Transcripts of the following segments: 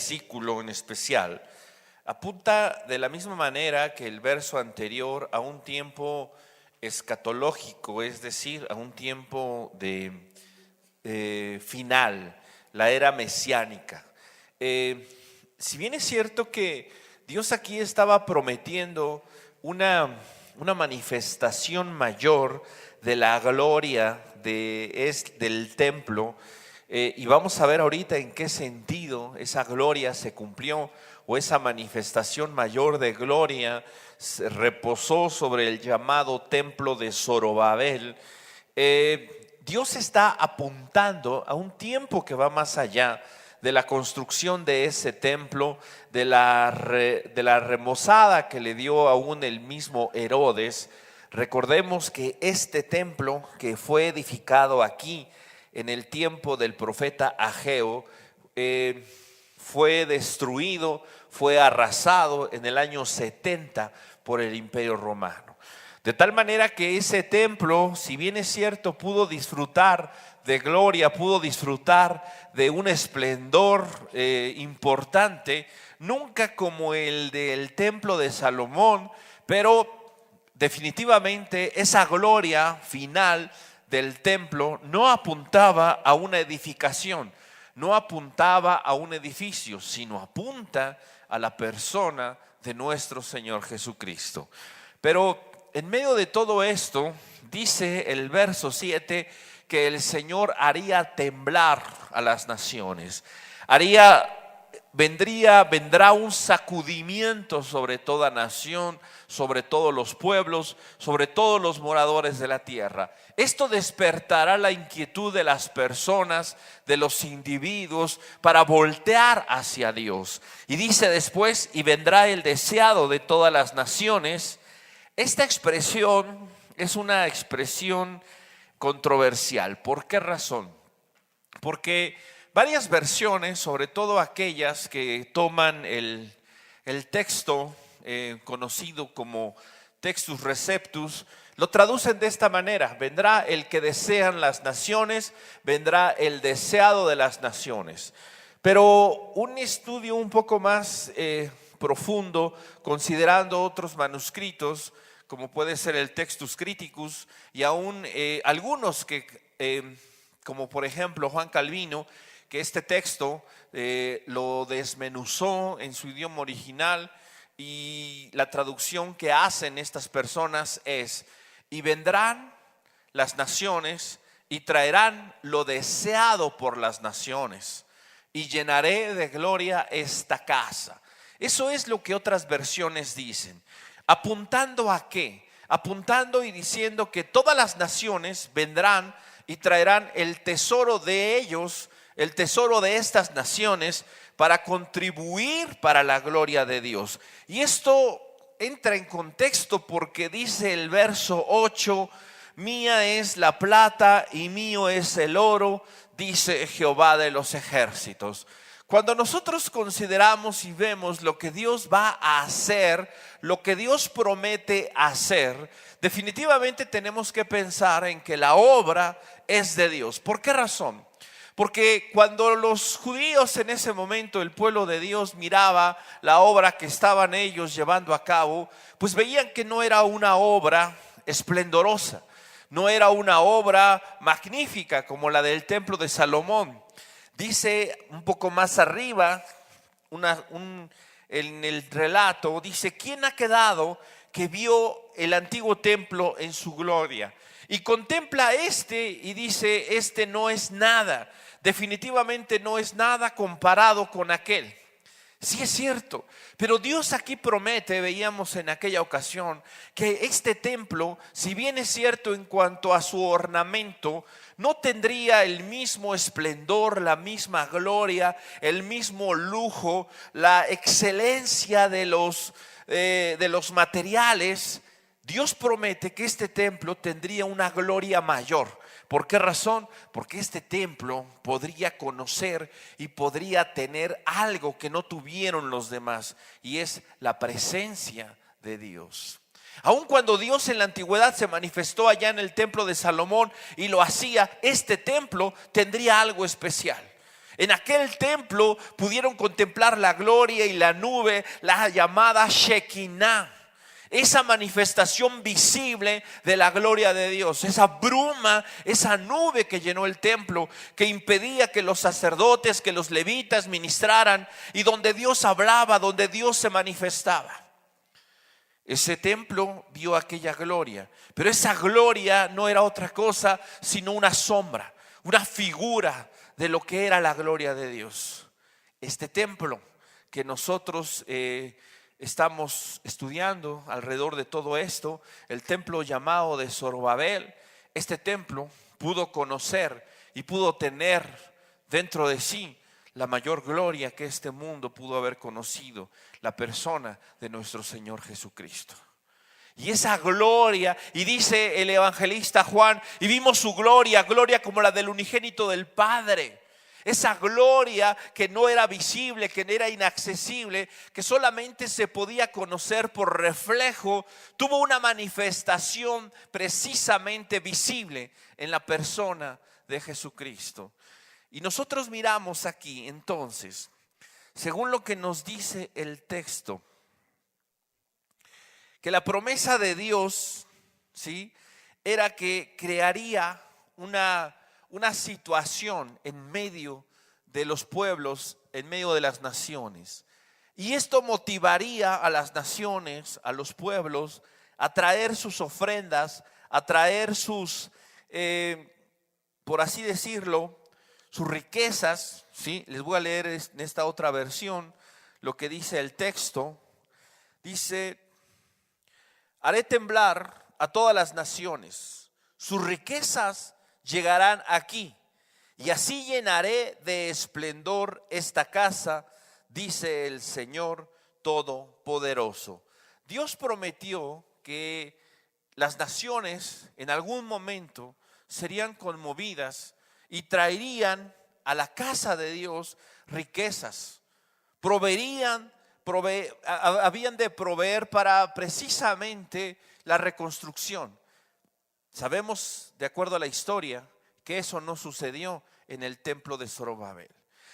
versículo en especial apunta de la misma manera que el verso anterior a un tiempo escatológico, es decir, a un tiempo de final, la era mesiánica. Si bien es cierto que Dios aquí estaba prometiendo una manifestación mayor de la gloria del templo, y vamos a ver ahorita en qué sentido esa gloria se cumplió, o esa manifestación mayor de gloria se reposó sobre el llamado templo de Zorobabel. Dios está apuntando a un tiempo que va más allá de la construcción de ese templo, de la remozada que le dio aún el mismo Herodes. Recordemos que este templo que fue edificado aquí en el tiempo del profeta Ageo fue destruido, fue arrasado en el año 70 por el Imperio Romano. De tal manera que ese templo, si bien es cierto, pudo disfrutar de gloria, pudo disfrutar de un esplendor importante, nunca como el del templo de Salomón, pero definitivamente esa gloria final del templo no apuntaba a una edificación, no apuntaba a un edificio, sino apunta a la persona de nuestro Señor Jesucristo. Pero en medio de todo esto, dice el verso 7 que el Señor haría temblar a las naciones. Vendrá un sacudimiento sobre toda nación, sobre todos los pueblos, sobre todos los moradores de la tierra. Esto despertará la inquietud de las personas, de los individuos, para voltear hacia Dios. Y dice después, y vendrá el deseado de todas las naciones. Esta expresión es una expresión controversial. ¿Por qué razón? Porque varias versiones, sobre todo aquellas que toman el texto conocido como Textus Receptus, lo traducen de esta manera: vendrá el que desean las naciones, vendrá el deseado de las naciones. Pero un estudio un poco más profundo, considerando otros manuscritos, como puede ser el Textus Criticus, y aún algunos que, como por ejemplo Juan Calvino, que este texto lo desmenuzó en su idioma original, y la traducción que hacen estas personas es: y vendrán las naciones y traerán lo deseado por las naciones, y llenaré de gloria esta casa. Eso es lo que otras versiones dicen. ¿Apuntando a qué? Apuntando y diciendo que todas las naciones vendrán y traerán el tesoro de ellos, el tesoro de estas naciones, para contribuir para la gloria de Dios. Y esto entra en contexto porque dice el verso 8: mía es la plata y mío es el oro, dice Jehová de los ejércitos. Cuando nosotros consideramos y vemos lo que Dios va a hacer, lo que Dios promete hacer, definitivamente tenemos que pensar en que la obra es de Dios. ¿Por qué razón? Porque cuando los judíos en ese momento, el pueblo de Dios, miraba la obra que estaban ellos llevando a cabo, pues veían que no era una obra esplendorosa, no era una obra magnífica como la del templo de Salomón. Dice un poco más arriba, en el relato, dice: ¿quién ha quedado que vio el antiguo templo en su gloria? Y contempla y dice: este no es nada, definitivamente no es nada comparado con aquel. Sí es cierto, pero Dios aquí promete, veíamos en aquella ocasión, que este templo, si bien es cierto en cuanto a su ornamento, no tendría el mismo esplendor, la misma gloria, el mismo lujo, la excelencia de los materiales. Dios promete que este templo tendría una gloria mayor. ¿Por qué razón? Porque este templo podría conocer y podría tener algo que no tuvieron los demás, y es la presencia de Dios. Aun cuando Dios en la antigüedad se manifestó allá en el templo de Salomón y lo hacía, este templo tendría algo especial. En aquel templo pudieron contemplar la gloria y la nube, la llamada Shekinah. Esa manifestación visible de la gloria de Dios, esa bruma, esa nube que llenó el templo, que impedía que los sacerdotes, que los levitas ministraran, y donde Dios hablaba, donde Dios se manifestaba. Ese templo vio aquella gloria, pero esa gloria no era otra cosa sino una sombra, una figura de lo que era la gloria de Dios. Este templo que nosotros estamos estudiando alrededor de todo esto, el templo llamado de Zorobabel, este templo pudo conocer y pudo tener dentro de sí la mayor gloria que este mundo pudo haber conocido, la persona de nuestro Señor Jesucristo. Y esa gloria, y dice el evangelista Juan, y vimos su gloria, gloria como la del unigénito del Padre. Esa gloria que no era visible, que no era inaccesible, que solamente se podía conocer por reflejo, tuvo una manifestación precisamente visible en la persona de Jesucristo. Y nosotros miramos aquí entonces, según lo que nos dice el texto, que la promesa de Dios, ¿sí?, era que crearía una situación en medio de los pueblos, en medio de las naciones. Y esto motivaría a las naciones, a los pueblos, a traer sus ofrendas, a traer sus, por así decirlo, sus riquezas, ¿sí? Les voy a leer en esta otra versión lo que dice el texto. Dice: haré temblar a todas las naciones, sus riquezas llegarán aquí, y así llenaré de esplendor esta casa, dice el Señor Todopoderoso. Dios prometió que las naciones en algún momento serían conmovidas y traerían a la casa de Dios riquezas, habían de proveer para precisamente la reconstrucción. Sabemos, de acuerdo a la historia, que eso no sucedió en el templo de Zorobabel.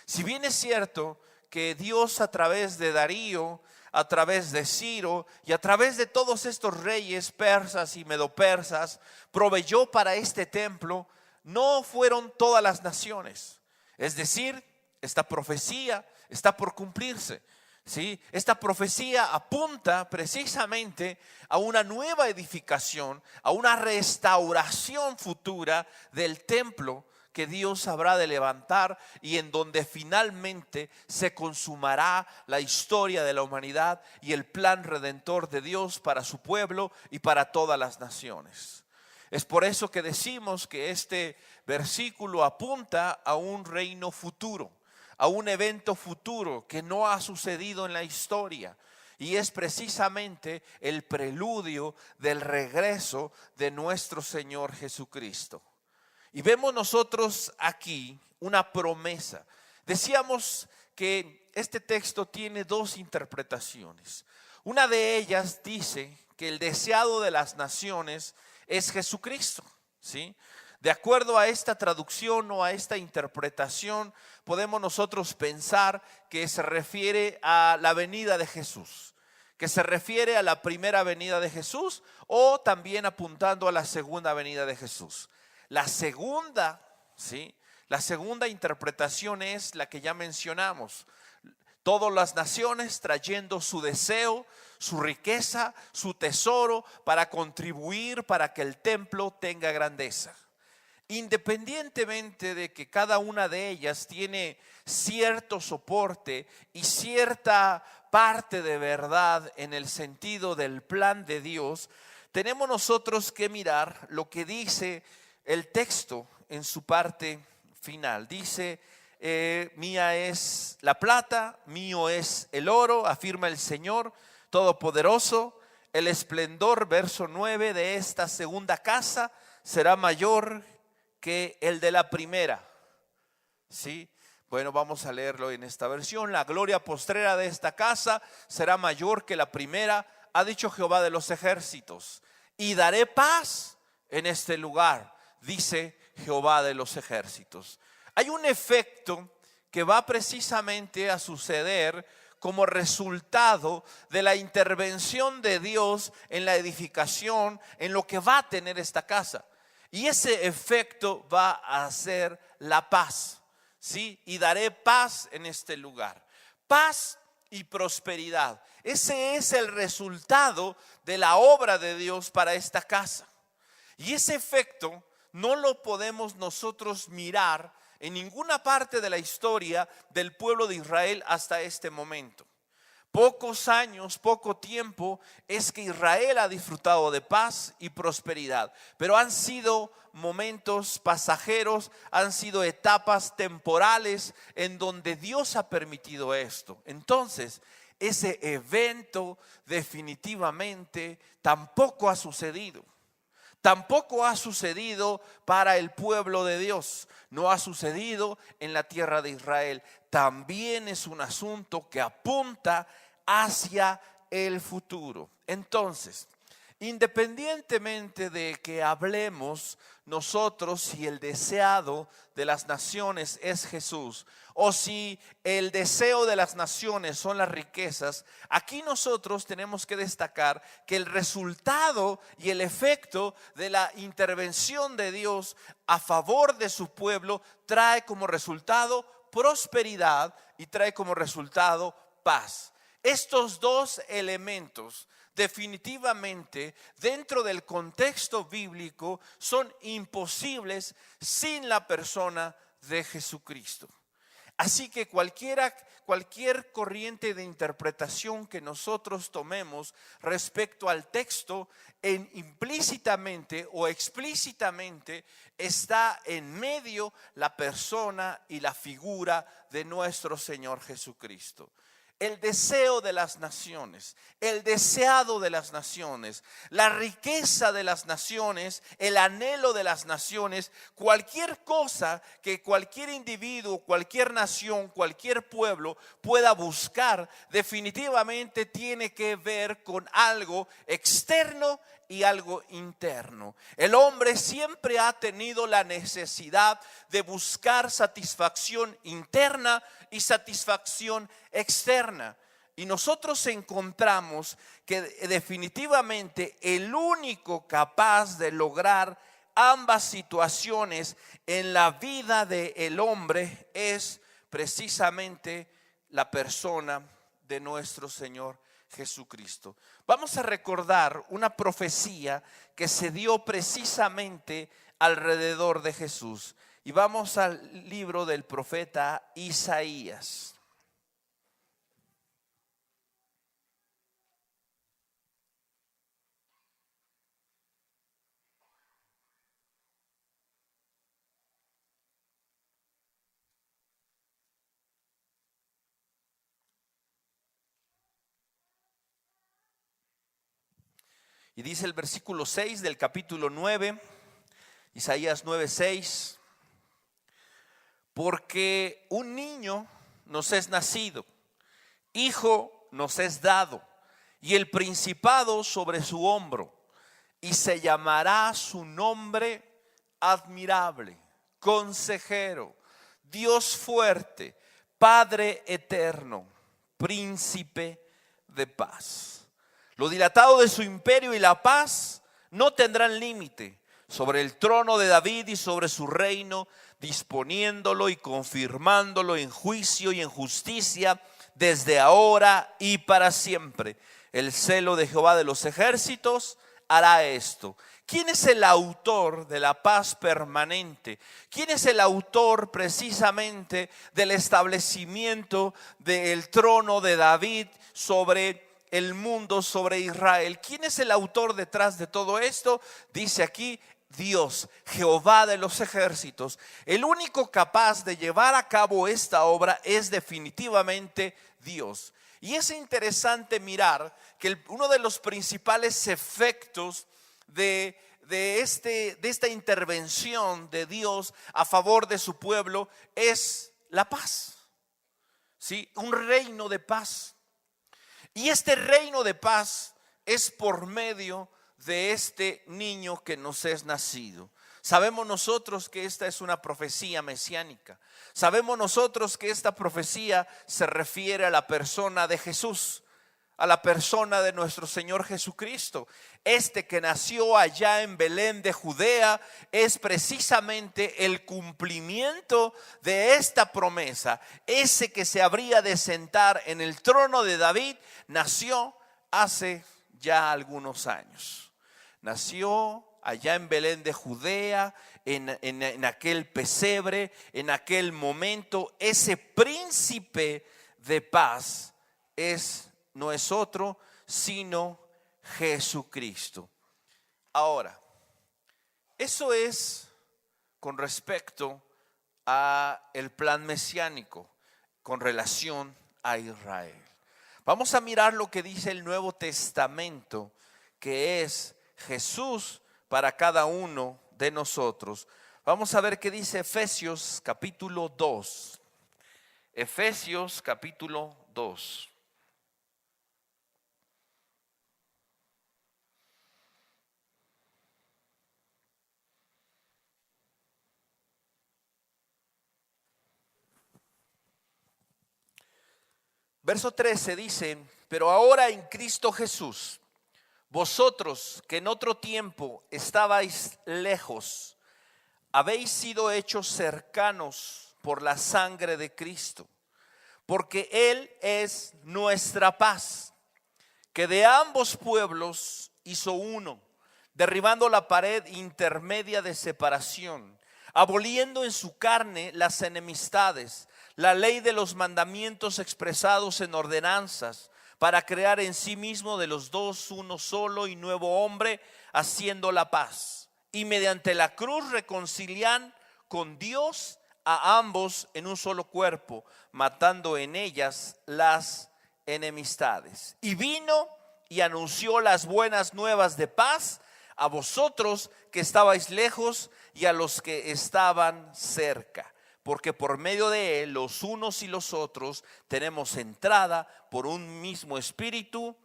Si bien es cierto que Dios, a través de Darío, a través de Ciro y a través de todos estos reyes persas y medopersas, proveyó para este templo, no fueron todas las naciones. Es decir, esta profecía está por cumplirse. ¿Sí? Esta profecía apunta precisamente a una nueva edificación, a una restauración futura del templo que Dios habrá de levantar, y en donde finalmente se consumará la historia de la humanidad y el plan redentor de Dios para su pueblo y para todas las naciones. Es por eso que decimos que este versículo apunta a un reino futuro, a un evento futuro que no ha sucedido en la historia, y es precisamente el preludio del regreso de nuestro Señor Jesucristo. Y vemos nosotros aquí una promesa. Decíamos que este texto tiene dos interpretaciones. Una de ellas dice que el deseado de las naciones es Jesucristo, ¿sí? De acuerdo a esta traducción o a esta interpretación, podemos nosotros pensar que se refiere a la venida de Jesús, que se refiere a la primera venida de Jesús, o también apuntando a la segunda venida de Jesús. La segunda, ¿sí?, la segunda interpretación es la que ya mencionamos. Todas las naciones trayendo su deseo, su riqueza, su tesoro para contribuir para que el templo tenga grandeza. Independientemente de que cada una de ellas tiene cierto soporte y cierta parte de verdad en el sentido del plan de Dios, tenemos nosotros que mirar lo que dice el texto en su parte final. Dice: mía es la plata, mío es el oro, afirma el Señor Todopoderoso. El esplendor, verso 9, de esta segunda casa será mayor que el de la primera. ¿Sí? Bueno, vamos a leerlo en esta versión. La gloria postrera de esta casa será mayor que la primera, ha dicho Jehová de los ejércitos, y daré paz en este lugar, dice Jehová de los ejércitos. Hay un efecto que va precisamente a suceder como resultado de la intervención de Dios en la edificación, en lo que va a tener esta casa. Y ese efecto va a ser la paz, ¿sí? Y daré paz en este lugar. Paz y prosperidad. Ese es el resultado de la obra de Dios para esta casa. Y ese efecto no lo podemos nosotros mirar en ninguna parte de la historia del pueblo de Israel hasta este momento. Pocos años, poco tiempo es que Israel ha disfrutado de paz y prosperidad, pero han sido momentos pasajeros, han sido etapas temporales en donde Dios ha permitido esto. Entonces, ese evento definitivamente tampoco ha sucedido. Tampoco ha sucedido para el pueblo de Dios. No ha sucedido en la tierra de Israel. También es un asunto que apunta hacia el futuro. Entonces, independientemente de que hablemos nosotros si el deseado de las naciones es Jesús o si el deseo de las naciones son las riquezas, aquí nosotros tenemos que destacar que el resultado y el efecto de la intervención de Dios a favor de su pueblo trae como resultado prosperidad y trae como resultado paz. Estos dos elementos definitivamente dentro del contexto bíblico son imposibles sin la persona de Jesucristo. Así que cualquier corriente de interpretación que nosotros tomemos respecto al texto, implícitamente o explícitamente está en medio la persona y la figura de nuestro Señor Jesucristo. El deseo de las naciones, el deseado de las naciones, la riqueza de las naciones, el anhelo de las naciones, cualquier cosa que cualquier individuo, cualquier nación, cualquier pueblo pueda buscar, definitivamente tiene que ver con algo externo y algo interno. El hombre siempre ha tenido la necesidad de buscar satisfacción interna y satisfacción externa. Y nosotros encontramos que definitivamente el único capaz de lograr ambas situaciones en la vida del hombre es precisamente la persona de nuestro Señor Jesucristo. Vamos a recordar una profecía que se dio precisamente alrededor de Jesús. Y vamos al libro del profeta Isaías. Y dice el versículo 6 del capítulo 9, Isaías 9:6, porque un niño nos es nacido, hijo nos es dado, y el principado sobre su hombro, y se llamará su nombre admirable, consejero, Dios fuerte, Padre eterno, príncipe de paz. Lo dilatado de su imperio y la paz no tendrán límite sobre el trono de David y sobre su reino, disponiéndolo y confirmándolo en juicio y en justicia desde ahora y para siempre. El celo de Jehová de los ejércitos hará esto. ¿Quién es el autor de la paz permanente? ¿Quién es el autor precisamente del establecimiento del trono de David sobre el mundo, sobre Israel? ¿Quién es el autor detrás de todo esto? Dice aquí Dios, Jehová de los ejércitos. El único capaz de llevar a cabo esta obra es definitivamente Dios. Y es interesante mirar que uno de los principales efectos de esta intervención de Dios a favor de su pueblo es la paz. ¿Sí? Un reino de paz. Y este reino de paz es por medio de este niño que nos es nacido. Sabemos nosotros que esta es una profecía mesiánica. Sabemos nosotros que esta profecía se refiere a la persona de Jesús, a la persona de nuestro Señor Jesucristo. Este que nació allá en Belén de Judea es precisamente el cumplimiento de esta promesa. Ese que se habría de sentar en el trono de David nació hace ya algunos años. Nació allá en Belén de Judea, en aquel pesebre, en aquel momento. Ese príncipe de paz no es otro sino Jesucristo. Ahora, eso es con respecto a el plan mesiánico con relación a Israel. Vamos a mirar lo que dice el Nuevo Testamento, que es Jesús para cada uno de nosotros. Vamos a ver qué dice Efesios capítulo 2. Efesios capítulo 2. Verso 13 dice: pero ahora en Cristo Jesús, vosotros que en otro tiempo estabais lejos, habéis sido hechos cercanos por la sangre de Cristo, porque Él es nuestra paz, que de ambos pueblos hizo uno, derribando la pared intermedia de separación, aboliendo en su carne las enemistades, la ley de los mandamientos expresados en ordenanzas, para crear en sí mismo de los dos uno solo y nuevo hombre, haciendo la paz. Y mediante la cruz reconcilian con Dios a ambos en un solo cuerpo, matando en ellas las enemistades. Y vino y anunció las buenas nuevas de paz a vosotros que estabais lejos y a los que estaban cerca. Porque por medio de Él, los unos y los otros, tenemos entrada por un mismo espíritu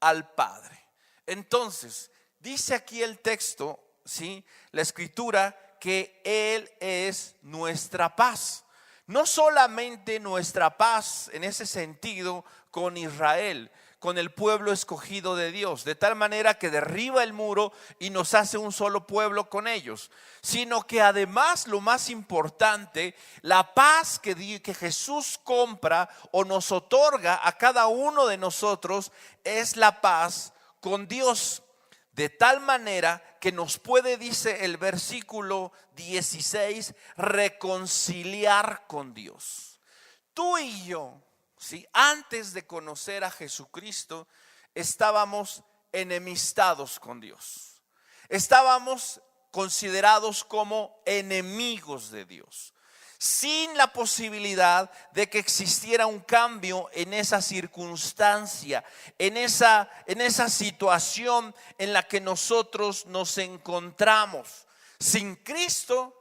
al Padre. Entonces, dice aquí el texto, ¿sí?, la escritura, que Él es nuestra paz. No solamente nuestra paz en ese sentido con Israel, con el pueblo escogido de Dios, de tal manera que derriba el muro y nos hace un solo pueblo con ellos, sino que además, lo más importante, la paz que Jesús compra o nos otorga a cada uno de nosotros es la paz con Dios, de tal manera que nos puede, dice el versículo 16, reconciliar con Dios. Tú y yo, ¿sí?, antes de conocer a Jesucristo, estábamos enemistados con Dios. Estábamos considerados como enemigos de Dios, sin la posibilidad de que existiera un cambio en esa circunstancia, en esa situación en la que nosotros nos encontramos. Sin Cristo,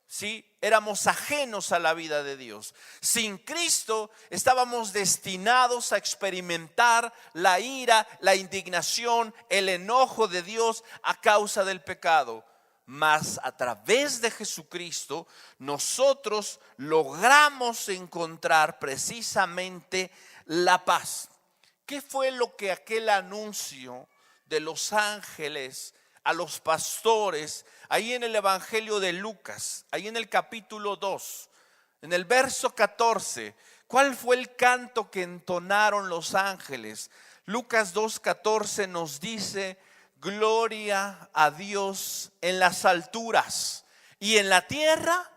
¿sí?, éramos ajenos a la vida de Dios. Sin Cristo estábamos destinados a experimentar la ira, la indignación, el enojo de Dios a causa del pecado. Mas a través de Jesucristo nosotros logramos encontrar precisamente la paz. ¿Qué fue lo que aquel anuncio de los ángeles a los pastores, ahí en el Evangelio de Lucas, ahí en el capítulo 2, en el verso 14, cuál fue el canto que entonaron los ángeles? Lucas 2:14 nos dice: gloria a Dios en las alturas y en la tierra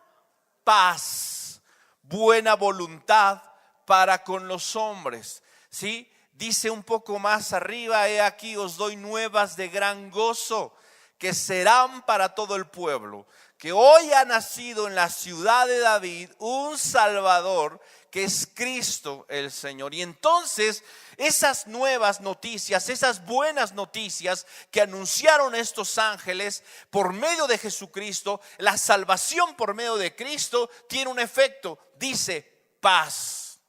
paz, buena voluntad para con los hombres. ¿Sí? Dice un poco más arriba: he aquí os doy nuevas de gran gozo, que serán para todo el pueblo, que hoy ha nacido en la ciudad de David un Salvador, que es Cristo el Señor. Y entonces esas nuevas noticias, esas buenas noticias que anunciaron estos ángeles por medio de Jesucristo, la salvación por medio de Cristo tiene un efecto, dice paz.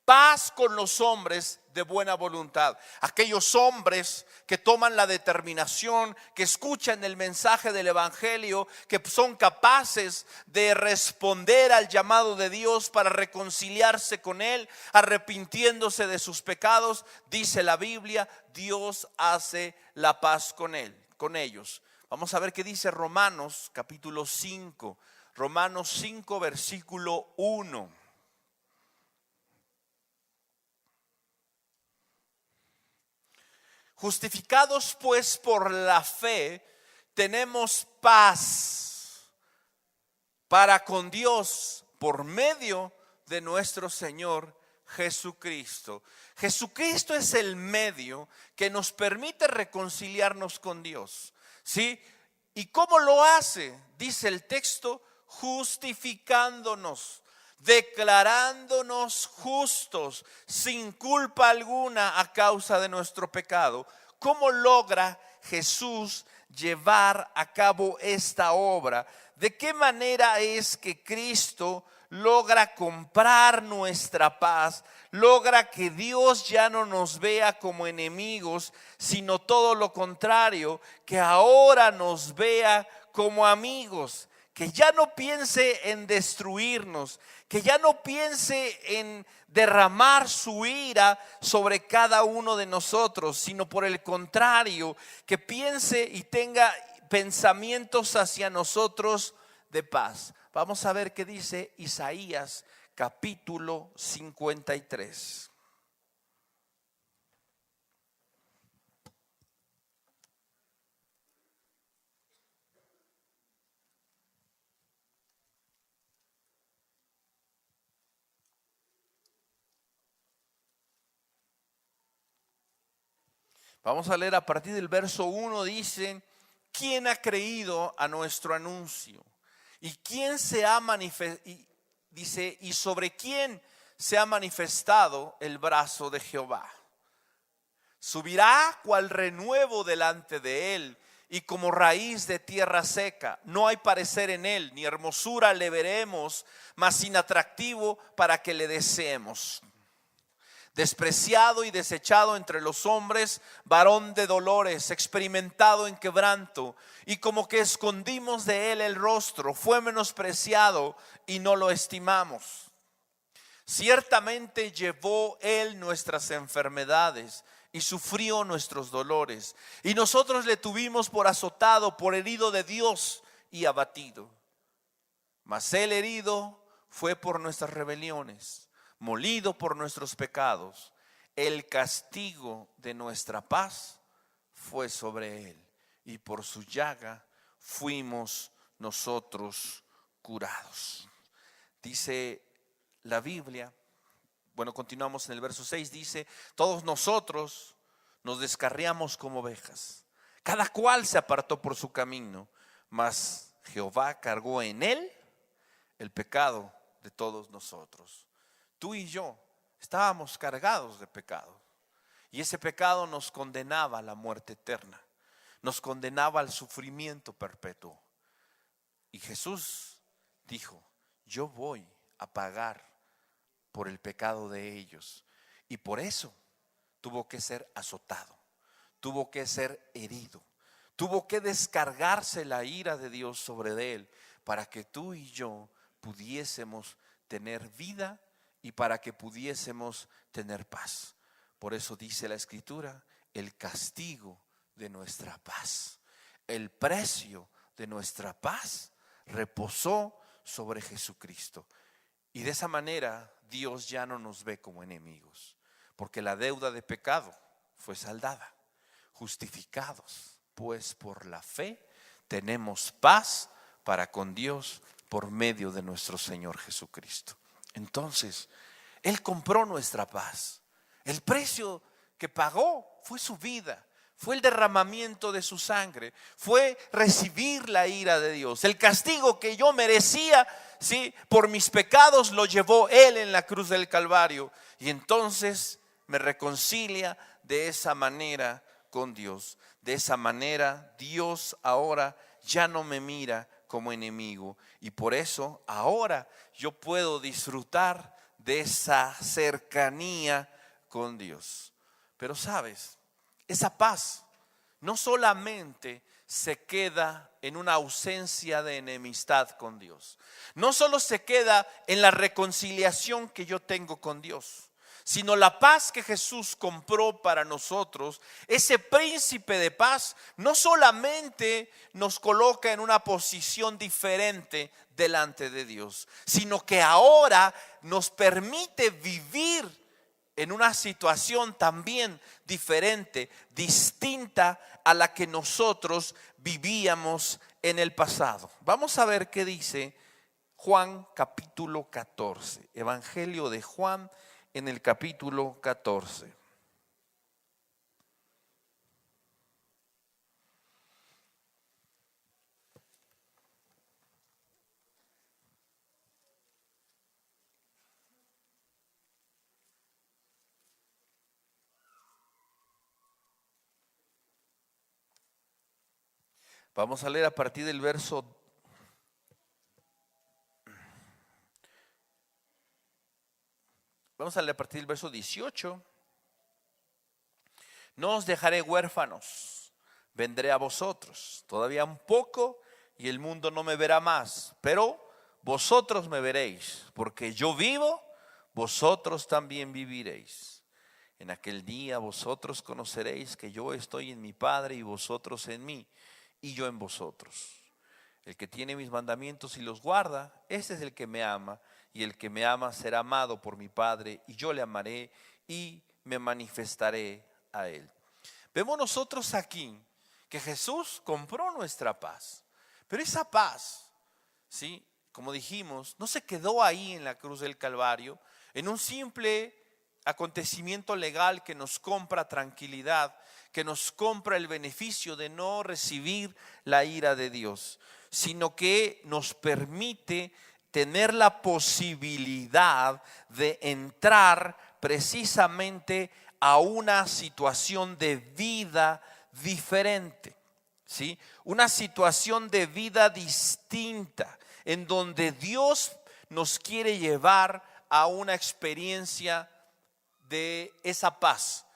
Paz con los hombres de buena voluntad. Aquellos hombres que toman la determinación, que escuchan el mensaje del evangelio, que son capaces de responder al llamado de Dios para reconciliarse con Él, arrepintiéndose de sus pecados. Dice la Biblia, Dios hace la paz con ellos. Vamos a ver qué dice Romanos capítulo 5. Romanos 5 versículo 1. Justificados pues por la fe, tenemos paz para con Dios por medio de nuestro Señor Jesucristo. Jesucristo es el medio que nos permite reconciliarnos con Dios, ¿sí? ¿Y cómo lo hace? Dice el texto, justificándonos, declarándonos justos, sin culpa alguna a causa de nuestro pecado. ¿Cómo logra Jesús llevar a cabo esta obra? ¿De qué manera es que Cristo logra comprar nuestra paz? Logra que Dios ya no nos vea como enemigos, sino todo lo contrario, que ahora nos vea como amigos. Que ya no piense en destruirnos, que ya no piense en derramar su ira sobre cada uno de nosotros, sino por el contrario, que piense y tenga pensamientos hacia nosotros de paz. Vamos a ver qué dice Isaías capítulo 53. Vamos a leer a partir del verso 1, dice: ¿quién ha creído a nuestro anuncio? ¿Y quién se ha manifestado? Dice, ¿y sobre quién se ha manifestado el brazo de Jehová? Subirá cual renuevo delante de él, y como raíz de tierra seca. No hay parecer en él, ni hermosura le veremos, mas inatractivo para que le deseemos. Despreciado y desechado entre los hombres, varón de dolores, experimentado en quebranto, y como que escondimos de él el rostro, fue menospreciado y no lo estimamos. Ciertamente llevó él nuestras enfermedades y sufrió nuestros dolores, y nosotros le tuvimos por azotado, por herido de Dios y abatido. Mas él herido fue por nuestras rebeliones, molido por nuestros pecados. El castigo de nuestra paz fue sobre él, y por su llaga fuimos nosotros curados. Dice la Biblia, bueno, continuamos en el verso 6, dice: todos nosotros nos descarriamos como ovejas, cada cual se apartó por su camino, mas Jehová cargó en él el pecado de todos nosotros. Tú y yo estábamos cargados de pecado, y ese pecado nos condenaba a la muerte eterna, nos condenaba al sufrimiento perpetuo. Y Jesús dijo: yo voy a pagar por el pecado de ellos. Y por eso tuvo que ser azotado, tuvo que ser herido, tuvo que descargarse la ira de Dios sobre él, para que tú y yo pudiésemos tener vida y para que pudiésemos tener paz. Por eso dice la Escritura: el castigo de nuestra paz, el precio de nuestra paz reposó sobre Jesucristo. Y de esa manera Dios ya no nos ve como enemigos, porque la deuda de pecado fue saldada. Justificados pues por la fe, tenemos paz para con Dios por medio de nuestro Señor Jesucristo. Entonces, Él compró nuestra paz. El precio que pagó fue su vida, fue el derramamiento de su sangre, fue recibir la ira de Dios. El castigo que yo merecía, ¿sí?, por mis pecados, lo llevó Él en la cruz del Calvario. Y entonces me reconcilia de esa manera con Dios. De esa manera Dios ahora ya no me mira como enemigo, y por eso ahora yo puedo disfrutar de esa cercanía con Dios. Pero sabes, esa paz no solamente se queda en una ausencia de enemistad con Dios. No solo se queda en la reconciliación que yo tengo con Dios, sino la paz que Jesús compró para nosotros. Ese príncipe de paz no solamente nos coloca en una posición diferente delante de Dios, sino que ahora nos permite vivir en una situación también diferente, distinta a la que nosotros vivíamos en el pasado. Vamos a ver qué dice Juan capítulo 14, Evangelio de Juan en el capítulo 14. Vamos a leer a partir del verso 18. No os dejaré huérfanos, vendré a vosotros. Todavía un poco y el mundo no me verá más, pero vosotros me veréis, porque yo vivo, vosotros también viviréis. En aquel día vosotros conoceréis que yo estoy en mi Padre y vosotros en mí, y yo en vosotros. El que tiene mis mandamientos y los guarda, ese es el que me ama, y el que me ama será amado por mi Padre, y yo le amaré y me manifestaré a él. Vemos nosotros aquí que Jesús compró nuestra paz, pero esa paz, ¿sí?, como dijimos, no se quedó ahí en la cruz del Calvario, en un simple acontecimiento legal que nos compra tranquilidad, que nos compra el beneficio de no recibir la ira de Dios, sino que nos permite tener la posibilidad de entrar precisamente a una situación de vida diferente, ¿sí? Una situación de vida distinta, en donde Dios nos quiere llevar a una experiencia de esa paz.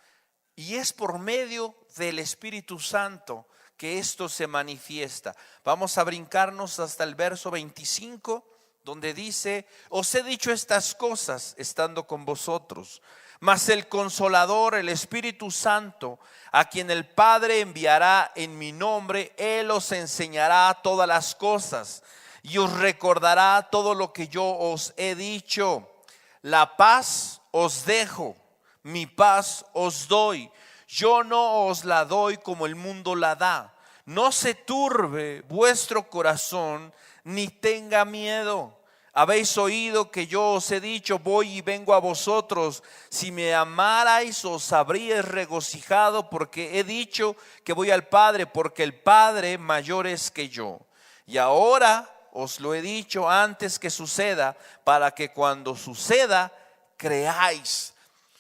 Y es por medio del Espíritu Santo que esto se manifiesta. Vamos a brincarnos hasta el verso 25, donde dice: os he dicho estas cosas estando con vosotros, mas el Consolador, el Espíritu Santo, a quien el Padre enviará en mi nombre, Él os enseñará todas las cosas y os recordará todo lo que yo os he dicho. La paz os dejo, mi paz os doy. Yo no os la doy como el mundo la da. No se turbe vuestro corazón, ni tenga miedo. Habéis oído que yo os he dicho: voy y vengo a vosotros. Si me amarais, os habríais regocijado, porque he dicho que voy al Padre, porque el Padre mayor es que yo. Y ahora os lo he dicho antes que suceda, para que cuando suceda creáis.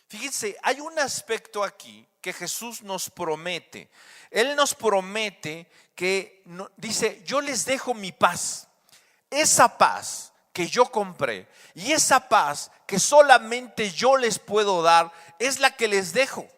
Fíjense, hay un aspecto aquí que Jesús nos promete. Él nos promete que dice: yo les dejo mi paz. Esa paz que yo compré y esa paz que solamente yo les puedo dar es la que les dejo.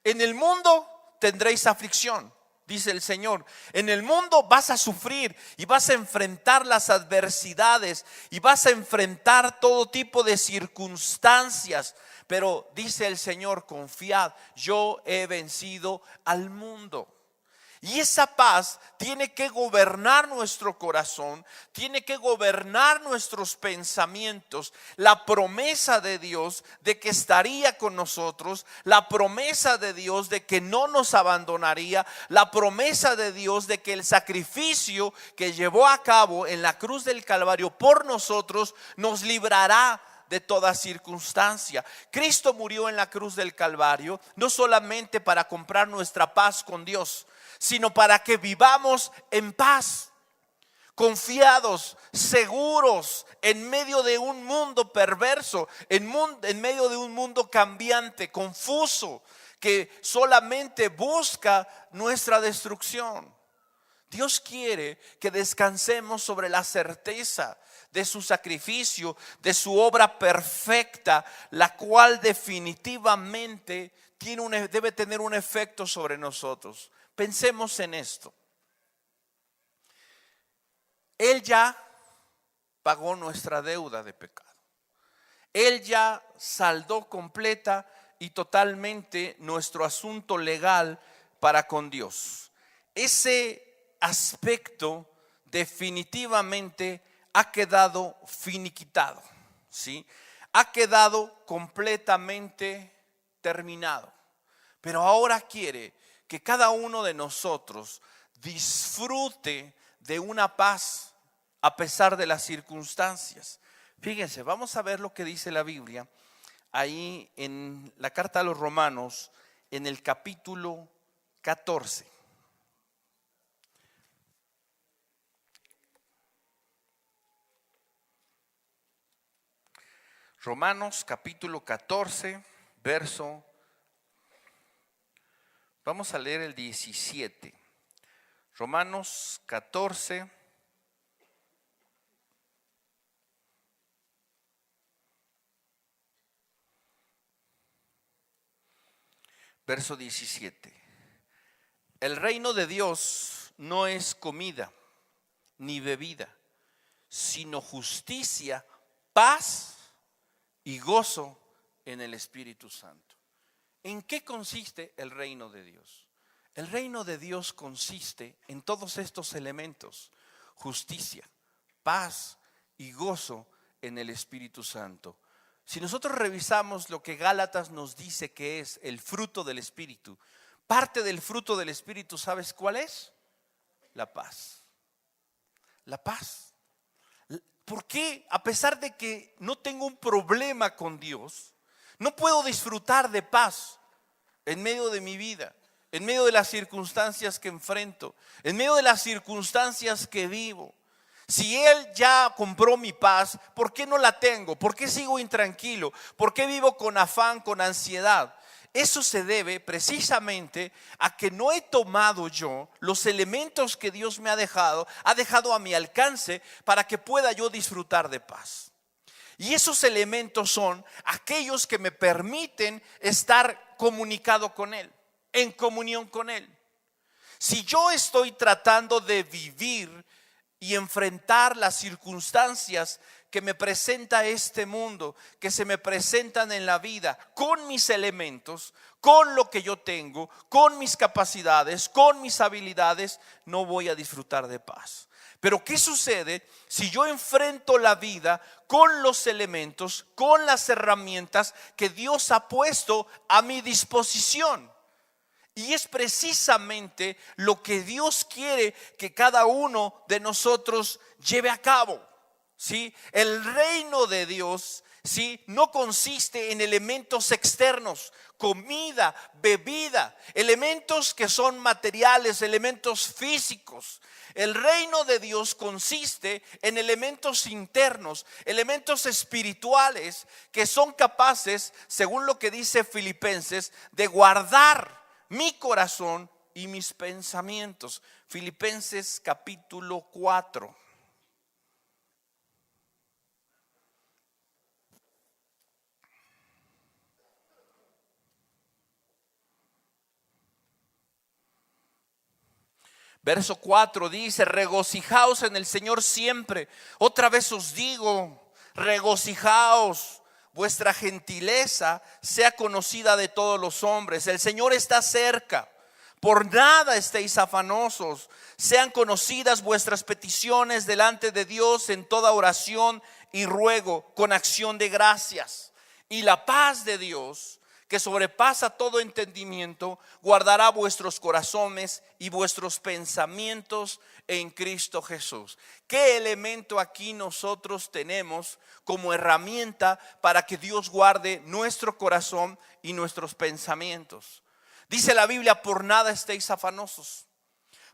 En el mundo tendréis aflicción, dice el Señor. En el mundo vas a sufrir y vas a enfrentar las adversidades y vas a enfrentar todo tipo de circunstancias. Pero dice el Señor: confiad, yo he vencido al mundo. Y esa paz tiene que gobernar nuestro corazón, tiene que gobernar nuestros pensamientos. La promesa de Dios de que estaría con nosotros, la promesa de Dios de que no nos abandonaría, la promesa de Dios de que el sacrificio que llevó a cabo en la cruz del Calvario por nosotros nos librará de toda circunstancia. Cristo murió en la cruz del Calvario no solamente para comprar nuestra paz con Dios, sino para que vivamos en paz, confiados, seguros, en medio de un mundo perverso, en medio de un mundo cambiante, confuso, que solamente busca nuestra destrucción. Dios quiere que descansemos sobre la certeza de su sacrificio, de su obra perfecta, la cual definitivamente debe tener un efecto sobre nosotros. Pensemos en esto. Él ya pagó nuestra deuda de pecado. Él ya saldó completa y totalmente nuestro asunto legal para con Dios. Ese aspecto definitivamente ha quedado finiquitado, ¿sí? Ha quedado completamente terminado. Pero ahora quiere que cada uno de nosotros disfrute de una paz a pesar de las circunstancias. Fíjense, vamos a ver lo que dice la Biblia ahí en la carta a los Romanos, en el capítulo 14. Romanos capítulo 14, verso, vamos a leer el 17. Romanos 14, verso 17. El reino de Dios no es comida ni bebida, sino justicia, paz y gozo en el Espíritu Santo. ¿En qué consiste el reino de Dios? El reino de Dios consiste en todos estos elementos: justicia, paz y gozo en el Espíritu Santo. Si nosotros revisamos lo que Gálatas nos dice que es el fruto del Espíritu, parte del fruto del Espíritu, ¿sabes cuál es? La paz. La paz. ¿Por qué? A pesar de que no tengo un problema con Dios, no puedo disfrutar de paz en medio de mi vida, en medio de las circunstancias que enfrento, en medio de las circunstancias que vivo. Si Él ya compró mi paz, ¿por qué no la tengo? ¿Por qué sigo intranquilo? ¿Por qué vivo con afán, con ansiedad? Eso se debe precisamente a que no he tomado yo los elementos que Dios me ha dejado a mi alcance para que pueda yo disfrutar de paz. Y esos elementos son aquellos que me permiten estar comunicado con Él, en comunión con Él. Si yo estoy tratando de vivir y enfrentar las circunstancias que me presenta este mundo, que se me presentan en la vida, con mis elementos, con lo que yo tengo, con mis capacidades, con mis habilidades, no voy a disfrutar de paz. Pero ¿qué sucede si yo enfrento la vida con los elementos, con las herramientas que Dios ha puesto a mi disposición? Y es precisamente lo que Dios quiere que cada uno de nosotros lleve a cabo, ¿sí? El reino de Dios, ¿sí?, no consiste en elementos externos, comida, bebida, elementos que son materiales, elementos físicos. El reino de Dios consiste en elementos internos, elementos espirituales que son capaces, según lo que dice Filipenses, de guardar mi corazón y mis pensamientos. Filipenses capítulo 4. Verso 4 dice: regocijaos en el Señor siempre. Otra vez os digo, regocijaos. Vuestra gentileza sea conocida de todos los hombres. El Señor está cerca. Por nada estéis afanosos. Sean conocidas vuestras peticiones delante de Dios en toda oración y ruego con acción de gracias. Y la paz de Dios, que sobrepasa todo entendimiento, guardará vuestros corazones y vuestros pensamientos en Cristo Jesús. ¿Qué elemento aquí nosotros tenemos como herramienta para que Dios guarde nuestro corazón y nuestros pensamientos? Dice la Biblia: por nada estéis afanosos.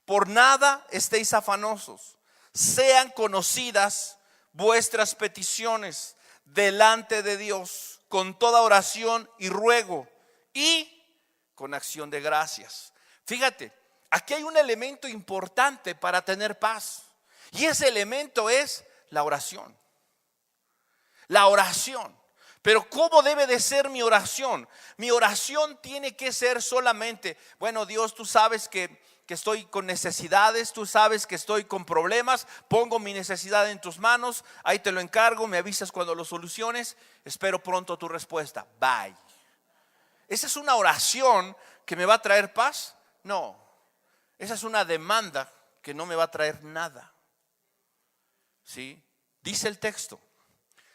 Por nada estéis afanosos. Sean conocidas vuestras peticiones delante de Dios con toda oración y ruego y con acción de gracias. Fíjate, aquí hay un elemento importante para tener paz, y ese elemento es la oración. La oración. Pero ¿cómo debe de ser mi oración? Mi oración tiene que ser solamente, bueno, Dios, tú sabes que estoy con necesidades, tú sabes que estoy con problemas, pongo mi necesidad en tus manos, ahí te lo encargo, me avisas cuando lo soluciones, espero pronto tu respuesta. Bye. ¿Esa es una oración que me va a traer paz? No. Esa es una demanda que no me va a traer nada. ¿Sí? Dice el texto: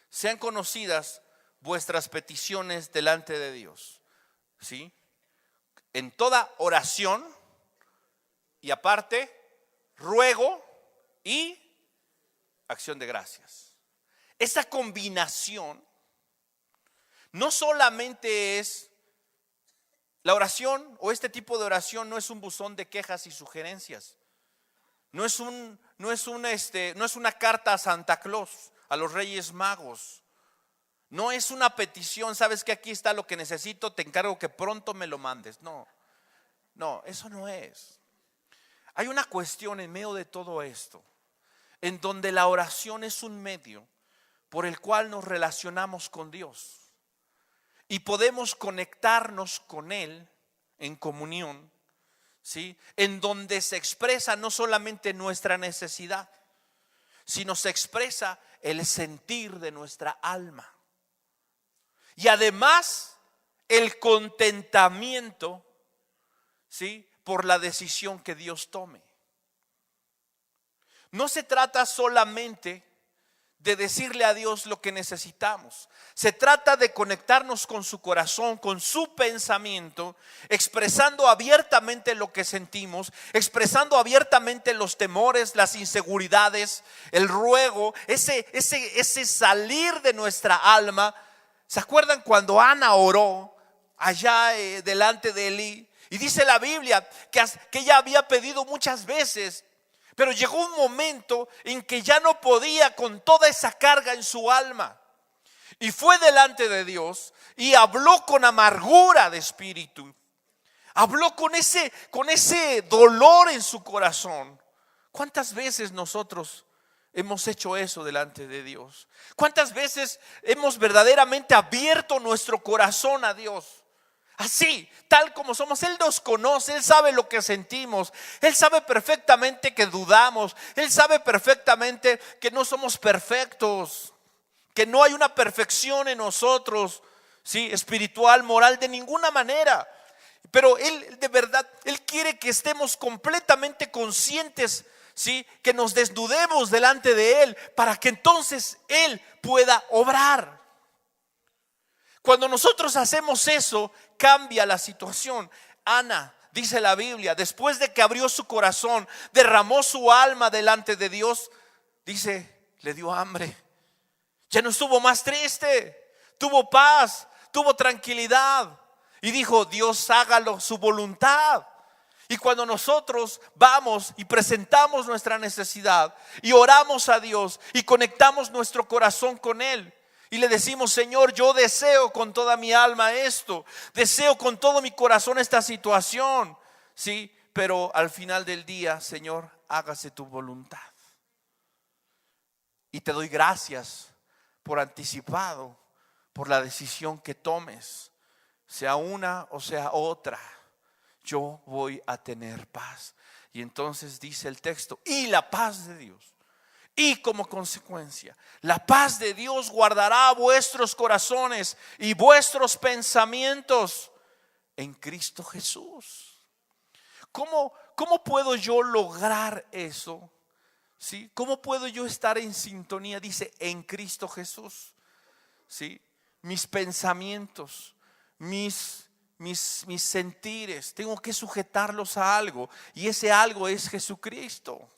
sean conocidas vuestras peticiones delante de Dios. ¿Sí? En toda oración y aparte ruego y acción de gracias. Esa combinación no solamente es la oración, o este tipo de oración no es un buzón de quejas y sugerencias. No es una carta a Santa Claus, a los Reyes Magos. No es una petición, sabes que aquí está lo que necesito, te encargo que pronto me lo mandes. No, eso no es. Hay una cuestión en medio de todo esto, en donde la oración es un medio por el cual nos relacionamos con Dios y podemos conectarnos con Él en comunión, ¿sí? En donde se expresa no solamente nuestra necesidad, sino se expresa el sentir de nuestra alma. Y además el contentamiento, ¿sí?, por la decisión que Dios tome. No se trata solamente de decirle a Dios lo que necesitamos. Se trata de conectarnos con su corazón, con su pensamiento, expresando abiertamente lo que sentimos, expresando abiertamente los temores, las inseguridades, el ruego, ese salir de nuestra alma. ¿Se acuerdan cuando Ana oró allá delante de Elí? Y dice la Biblia que ella había pedido muchas veces, pero llegó un momento en que ya no podía con toda esa carga en su alma. Y fue delante de Dios y habló con amargura de espíritu. Habló con ese dolor en su corazón. ¿Cuántas veces nosotros hemos hecho eso delante de Dios? ¿Cuántas veces hemos verdaderamente abierto nuestro corazón a Dios? Así, tal como somos. Él nos conoce, Él sabe lo que sentimos, Él sabe perfectamente que dudamos, Él sabe perfectamente que no somos perfectos, que no hay una perfección en nosotros, ¿sí?, espiritual, moral, de ninguna manera. Pero Él de verdad, Él quiere que estemos completamente conscientes, ¿sí?, que nos desnudemos delante de Él para que entonces Él pueda obrar. Cuando nosotros hacemos eso, cambia la situación. Ana, dice la Biblia, después de que abrió su corazón, derramó su alma delante de Dios, dice, le dio hambre. Ya no estuvo más triste, tuvo paz, tuvo tranquilidad. Y dijo, Dios, hágalo su voluntad. Y cuando nosotros vamos y presentamos nuestra necesidad y oramos a Dios y conectamos nuestro corazón con Él, y le decimos, Señor, yo deseo con toda mi alma esto, deseo con todo mi corazón esta situación, sí, pero al final del día, Señor, hágase tu voluntad. Y te doy gracias por anticipado, por la decisión que tomes, sea una o sea otra, yo voy a tener paz. Y entonces dice el texto, y la paz de Dios. Y como consecuencia, la paz de Dios guardará vuestros corazones y vuestros pensamientos en Cristo Jesús. ¿Cómo puedo yo lograr eso? ¿Sí? ¿Cómo puedo yo estar en sintonía? Dice, en Cristo Jesús. ¿Sí? Mis pensamientos, mis sentires, tengo que sujetarlos a algo. Y ese algo es Jesucristo.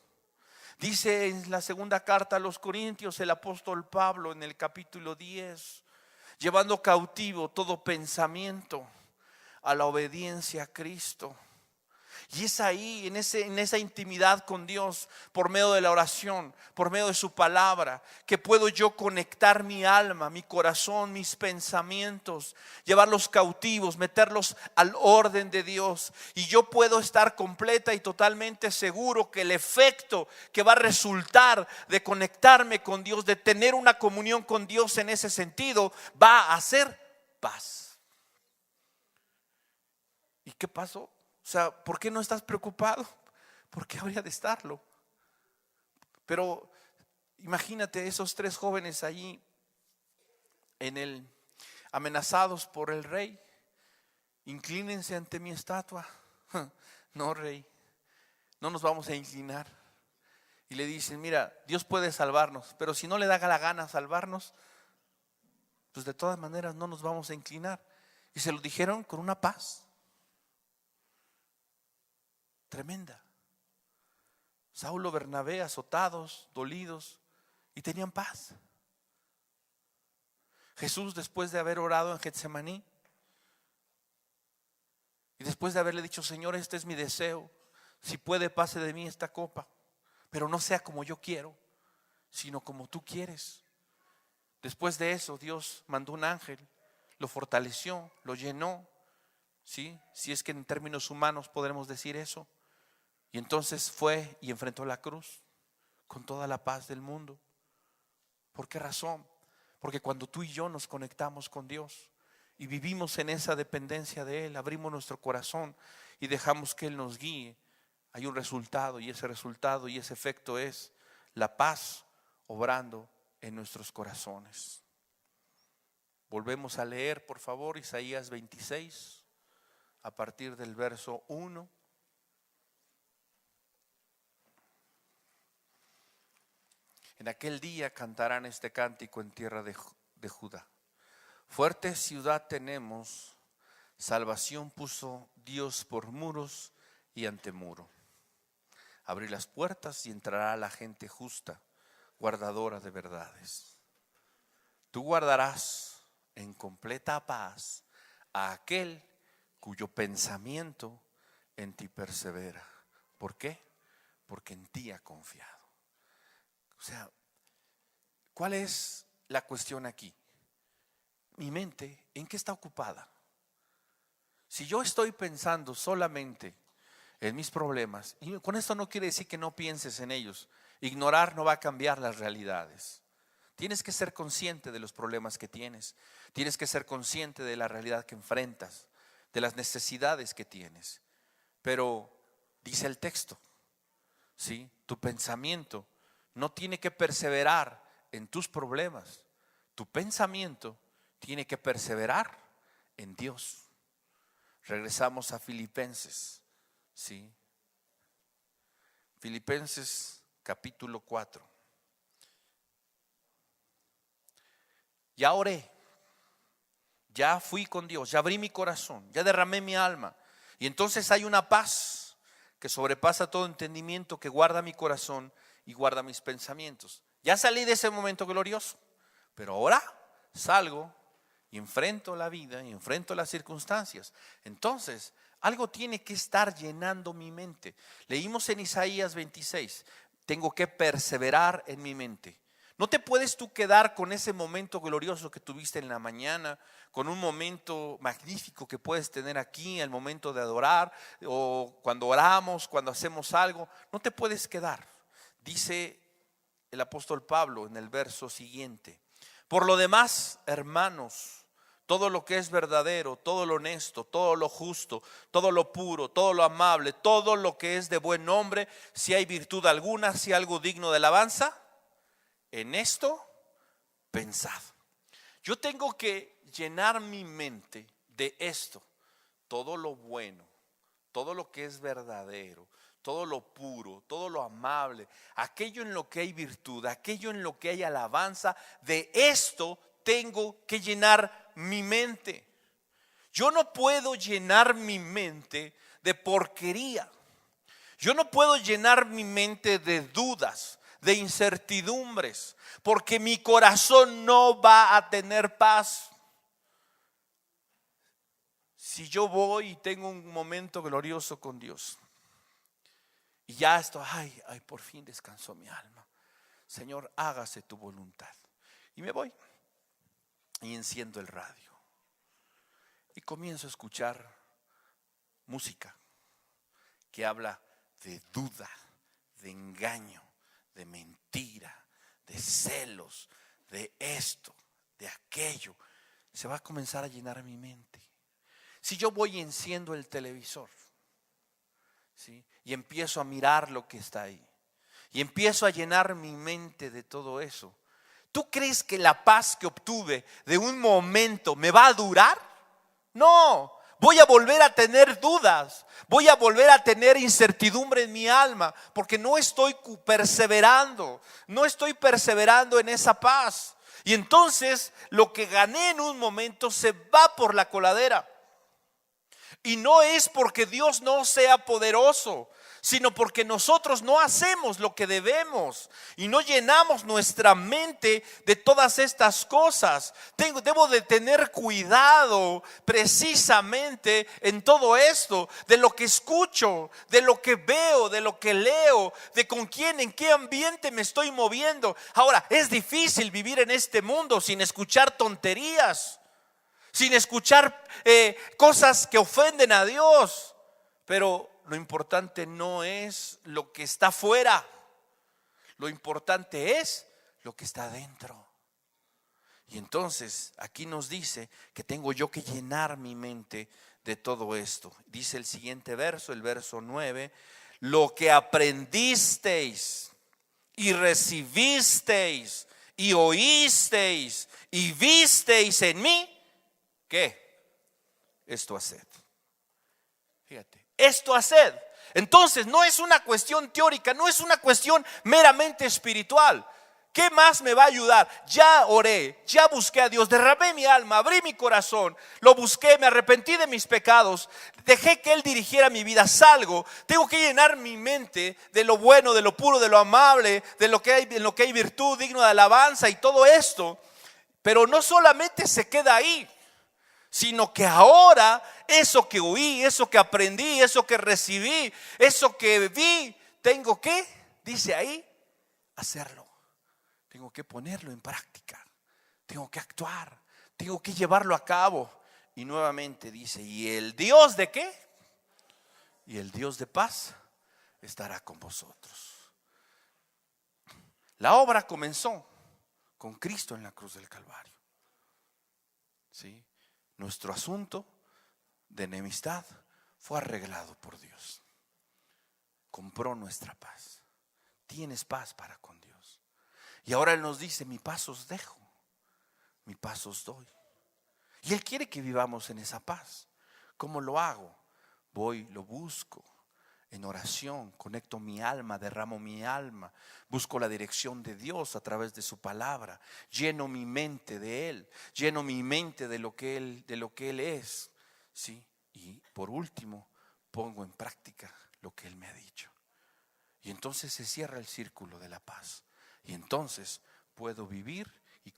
Dice en la segunda carta a los Corintios el apóstol Pablo en el capítulo 10, llevando cautivo todo pensamiento a la obediencia a Cristo. Y es ahí, en esa intimidad con Dios, por medio de la oración, por medio de su palabra, que puedo yo conectar mi alma, mi corazón, mis pensamientos, llevarlos cautivos, meterlos al orden de Dios. Y yo puedo estar completa y totalmente seguro que el efecto que va a resultar de conectarme con Dios, de tener una comunión con Dios en ese sentido, va a ser paz. ¿Y qué pasó? O sea, ¿por qué no estás preocupado? ¿Por qué habría de estarlo? Pero imagínate esos 3 jóvenes allí amenazados por el rey. Inclínense ante mi estatua. No, rey, no nos vamos a inclinar. Y le dicen, mira, Dios puede salvarnos, pero si no le da la gana salvarnos, pues de todas maneras no nos vamos a inclinar. Y se lo dijeron con una paz tremenda. Saulo, Bernabé azotados, dolidos, y tenían paz. Jesús, después de haber orado en Getsemaní y después de haberle dicho, Señor, este es mi deseo, si puede pase de mí esta copa, pero no sea como yo quiero, sino como tú quieres. Después de eso Dios mandó un ángel, lo fortaleció, lo llenó, ¿sí? Si es que en términos humanos podremos decir eso. Y entonces fue y enfrentó la cruz con toda la paz del mundo. ¿Por qué razón? Porque cuando tú y yo nos conectamos con Dios y vivimos en esa dependencia de Él, abrimos nuestro corazón y dejamos que Él nos guíe, hay un resultado, y ese resultado y ese efecto es la paz obrando en nuestros corazones. Volvemos a leer, por favor, Isaías 26, a partir del verso 1. En aquel día cantarán este cántico en tierra de Judá. Fuerte ciudad tenemos, salvación puso Dios por muros y antemuro. Abrir las puertas y entrará la gente justa, guardadora de verdades. Tú guardarás en completa paz a aquel cuyo pensamiento en ti persevera. ¿Por qué? Porque en ti ha confiado. O sea, ¿cuál es la cuestión aquí? Mi mente, ¿en qué está ocupada? Si yo estoy pensando solamente en mis problemas, y con esto no quiere decir que no pienses en ellos, ignorar no va a cambiar las realidades. Tienes que ser consciente de los problemas que tienes, tienes que ser consciente de la realidad que enfrentas, de las necesidades que tienes. Pero dice el texto, ¿sí? Tu pensamiento no tiene que perseverar en tus problemas. Tu pensamiento tiene que perseverar en Dios. Regresamos a Filipenses, ¿sí? Filipenses capítulo 4. Ya oré, ya fui con Dios, ya abrí mi corazón, ya derramé mi alma. Y entonces hay una paz que sobrepasa todo entendimiento, que guarda mi corazón y guarda mis pensamientos. Ya salí de ese momento glorioso, pero ahora salgo y enfrento la vida y enfrento las circunstancias. Entonces, algo tiene que estar llenando mi mente. Leímos en Isaías 26, tengo que perseverar en mi mente. No te puedes tú quedar con ese momento glorioso que tuviste en la mañana, con un momento magnífico que puedes tener aquí, el momento de adorar, o cuando oramos, cuando hacemos algo. No te puedes quedar. Dice el apóstol Pablo en el verso siguiente: por lo demás, hermanos, todo lo que es verdadero, todo lo honesto, todo lo justo, todo lo puro, todo lo amable, todo lo que es de buen nombre, si hay virtud alguna, si hay algo digno de alabanza, en esto pensad. Yo tengo que llenar mi mente de esto, todo lo bueno, todo lo que es verdadero, todo lo puro, todo lo amable, aquello en lo que hay virtud, aquello en lo que hay alabanza, de esto tengo que llenar mi mente. Yo no puedo llenar mi mente de porquería. Yo no puedo llenar mi mente de dudas, de incertidumbres, porque mi corazón no va a tener paz. Si yo voy y tengo un momento glorioso con Dios, Y ya esto, ay, por fin descansó mi alma. Señor, hágase tu voluntad. Y me voy y enciendo el radio y comienzo a escuchar música que habla de duda, de engaño, de mentira, de celos, de esto, de aquello. Se va a comenzar a llenar mi mente. Si yo voy y enciendo el televisor, ¿sí?, y empiezo a mirar lo que está ahí, y empiezo a llenar mi mente de todo eso, ¿tú crees que la paz que obtuve de un momento me va a durar? No, voy a volver a tener dudas, voy a volver a tener incertidumbre en mi alma, porque no estoy perseverando en esa paz. Y entonces lo que gané en un momento se va por la coladera. Y no es porque Dios no sea poderoso, sino porque nosotros no hacemos lo que debemos y no llenamos nuestra mente de todas estas cosas. Debo de tener cuidado precisamente en todo esto, de lo que escucho, de lo que veo, de lo que leo, de con quién, en qué ambiente me estoy moviendo. Ahora, es difícil vivir en este mundo sin escuchar tonterías, sin escuchar cosas que ofenden a Dios. Pero lo importante no es lo que está afuera, lo importante es lo que está adentro. Y entonces aquí nos dice que tengo yo que llenar mi mente de todo esto. Dice el siguiente verso, el verso 9: lo que aprendisteis y recibisteis y oísteis y visteis en mí, ¿qué? Esto haced. Fíjate, esto haced. Entonces no es una cuestión teórica, no es una cuestión meramente espiritual. ¿Qué más me va a ayudar? Ya oré, ya busqué a Dios, derramé mi alma, abrí mi corazón, lo busqué, me arrepentí de mis pecados, dejé que Él dirigiera mi vida, salgo. Tengo que llenar mi mente de lo bueno, de lo puro, de lo amable, de lo que hay, en lo que hay virtud, digno de alabanza y todo esto. Pero no solamente se queda ahí, sino que ahora eso que oí, eso que aprendí, eso que recibí, eso que vi, tengo que, dice ahí, hacerlo. Tengo que ponerlo en práctica, tengo que actuar, tengo que llevarlo a cabo. Y nuevamente dice, ¿y el Dios de qué? Y el Dios de paz estará con vosotros. La obra comenzó con Cristo en la cruz del Calvario. ¿Sí? Nuestro asunto de enemistad fue arreglado por Dios. Compró nuestra paz. Tienes paz para con Dios. Y ahora Él nos dice, mi paz os dejo, mi paz os doy. Y Él quiere que vivamos en esa paz. ¿Cómo lo hago? Voy, lo busco en oración, conecto mi alma, derramo mi alma, busco la dirección de Dios a través de su palabra, lleno mi mente de Él, lleno mi mente de lo que Él es, ¿sí? Y por último, pongo en práctica lo que Él me ha dicho. Y entonces se cierra el círculo de la paz. Y entonces puedo vivir y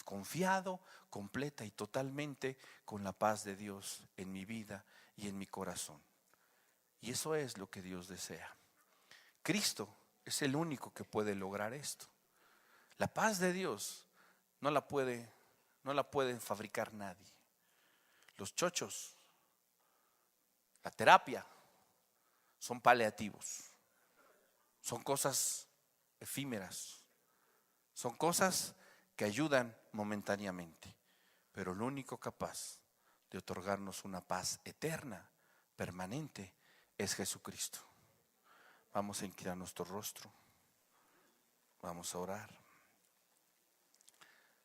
confiado, completa y totalmente con la paz de Dios en mi vida y en mi corazón. Y eso es lo que Dios desea. Cristo es el único que puede lograr esto. La paz de Dios no la puede fabricar nadie. Los chochos, la terapia, son paliativos. Son cosas efímeras. Son cosas que ayudan momentáneamente. Pero lo único capaz de otorgarnos una paz eterna, permanente, es Jesucristo. Vamos a inclinar nuestro rostro. Vamos a orar.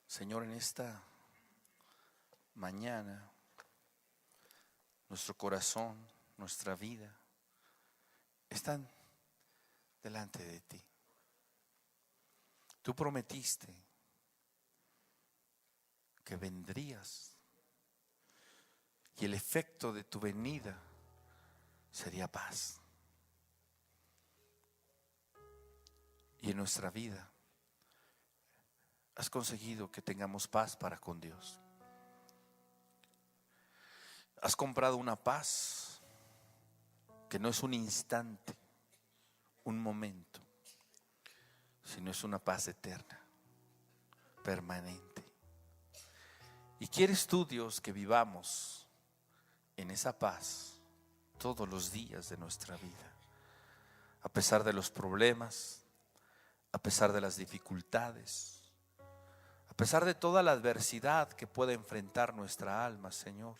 Señor, en esta mañana, nuestro corazón, nuestra vida, están delante de ti. Tú prometiste que vendrías y el efecto de tu venida sería paz. Y en nuestra vida has conseguido que tengamos paz para con Dios. Has comprado una paz que no es un instante, un momento, sino es una paz eterna, permanente. Y quieres tú, Dios, que vivamos en esa paz todos los días de nuestra vida, a pesar de los problemas, a pesar de las dificultades, a pesar de toda la adversidad que pueda enfrentar nuestra alma, Señor.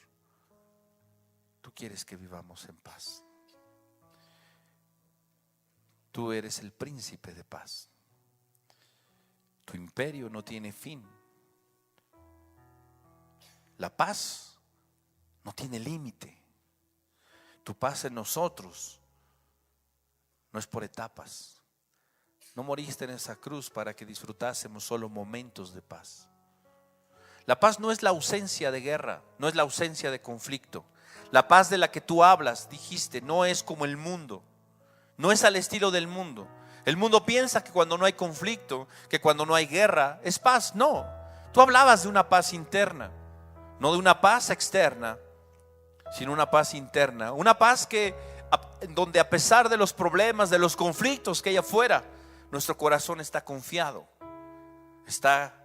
Tú quieres que vivamos en paz. Tú eres el príncipe de paz. Tu imperio no tiene fin. La paz no tiene límite. Tu paz en nosotros no es por etapas. No moriste en esa cruz para que disfrutásemos solo momentos de paz. La paz no es la ausencia de guerra, no es la ausencia de conflicto. La paz de la que tú hablas, dijiste, no es como el mundo, no es al estilo del mundo. El mundo piensa que cuando no hay conflicto, que cuando no hay guerra, es paz. No, tú hablabas de una paz interna, no de una paz externa, sino una paz interna. Una paz donde a pesar de los problemas, de los conflictos que hay afuera, nuestro corazón está confiado, está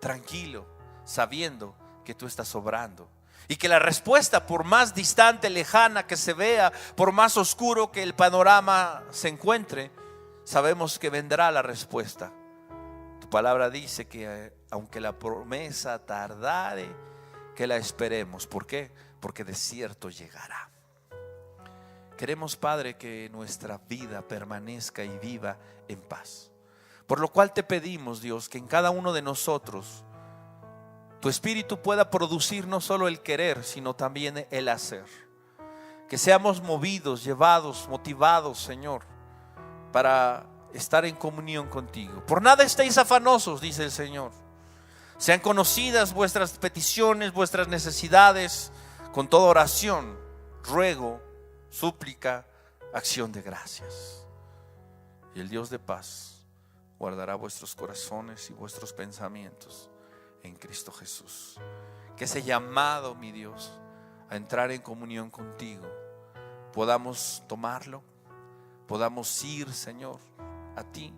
tranquilo, sabiendo que tú estás obrando. Y que la respuesta, por más distante, lejana que se vea, por más oscuro que el panorama se encuentre, sabemos que vendrá la respuesta. Tu palabra dice que aunque la promesa tardare, que la esperemos. ¿Por qué? Porque de cierto llegará. Queremos, Padre, que nuestra vida permanezca y viva en paz. Por lo cual te pedimos, Dios, que en cada uno de nosotros tu espíritu pueda producir no solo el querer, sino también el hacer. Que seamos movidos, llevados, motivados, Señor, para estar en comunión contigo. Por nada estéis afanosos, dice el Señor. Sean conocidas vuestras peticiones, vuestras necesidades, con toda oración, ruego, súplica, acción de gracias. Y el Dios de paz guardará vuestros corazones y vuestros pensamientos en Cristo Jesús. Que ese llamado, mi Dios, a entrar en comunión contigo, podamos tomarlo, podamos ir, Señor, a ti.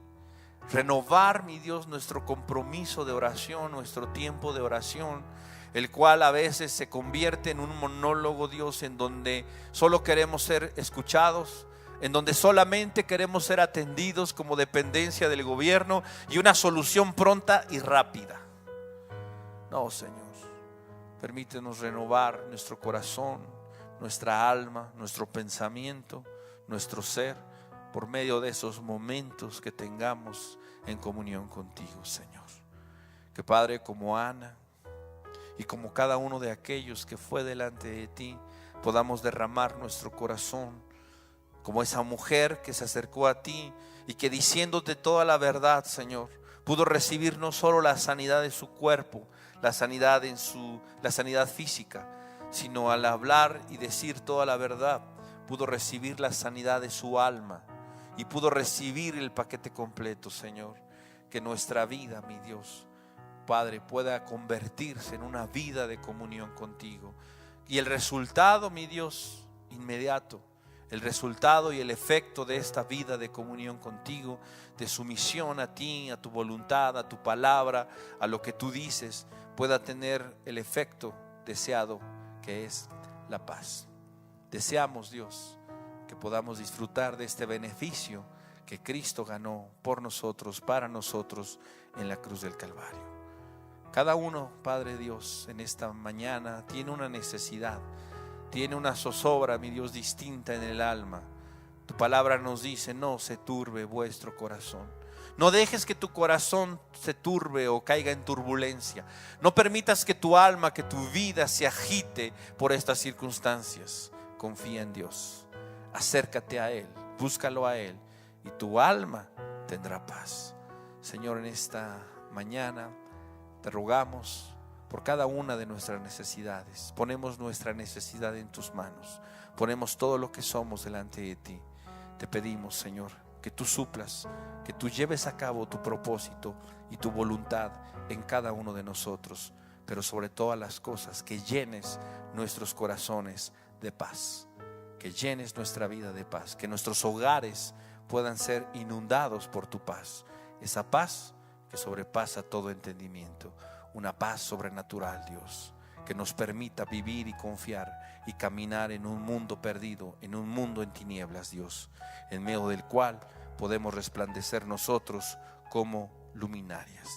Renovar, mi Dios, nuestro compromiso de oración, nuestro tiempo de oración, el cual a veces se convierte en un monólogo, Dios, en donde solo queremos ser escuchados, en donde solamente queremos ser atendidos como dependencia del gobierno y una solución pronta y rápida. No, Señor, permítenos renovar nuestro corazón, nuestra alma, nuestro pensamiento, nuestro ser, por medio de esos momentos que tengamos en comunión contigo, Señor. Que, Padre, como Ana y como cada uno de aquellos que fue delante de ti, podamos derramar nuestro corazón como esa mujer que se acercó a ti y que, diciéndote toda la verdad, Señor, pudo recibir no solo la sanidad de su cuerpo, la sanidad física, sino al hablar y decir toda la verdad, pudo recibir la sanidad de su alma y pudo recibir el paquete completo, Señor. Que nuestra vida, mi Dios, Padre, pueda convertirse en una vida de comunión contigo. Y el resultado, mi Dios, inmediato, el resultado y el efecto de esta vida de comunión contigo, de sumisión a ti, a tu voluntad, a tu palabra, a lo que tú dices, pueda tener el efecto deseado, que es la paz. Deseamos, Dios, que podamos disfrutar de este beneficio que Cristo ganó por nosotros, para nosotros, en la cruz del Calvario. Cada uno, Padre Dios, en esta mañana tiene una necesidad, tiene una zozobra, mi Dios, distinta en el alma. Tu palabra nos dice: no se turbe vuestro corazón. No dejes que tu corazón se turbe o caiga en turbulencia. No permitas que tu alma, que tu vida se agite por estas circunstancias. Confía en Dios, acércate a Él, búscalo a Él y tu alma tendrá paz. Señor, en esta mañana te rogamos por cada una de nuestras necesidades. Ponemos nuestra necesidad en tus manos, ponemos todo lo que somos delante de ti. Te pedimos, Señor, que tú suplas, que tú lleves a cabo tu propósito y tu voluntad en cada uno de nosotros, pero sobre todas las cosas, que llenes nuestros corazones de paz, que llenes nuestra vida de paz, que nuestros hogares puedan ser inundados por tu paz, esa paz que sobrepasa todo entendimiento, una paz sobrenatural, Dios, que nos permita vivir y confiar y caminar en un mundo perdido, en un mundo en tinieblas, Dios, en medio del cual podemos resplandecer nosotros como luminarias.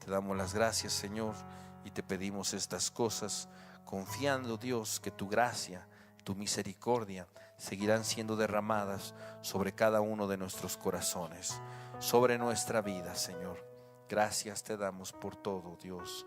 Te damos las gracias, Señor, y te pedimos estas cosas, confiando, Dios, que tu gracia, tu misericordia seguirán siendo derramadas sobre cada uno de nuestros corazones, sobre nuestra vida, Señor. Gracias te damos por todo, Dios.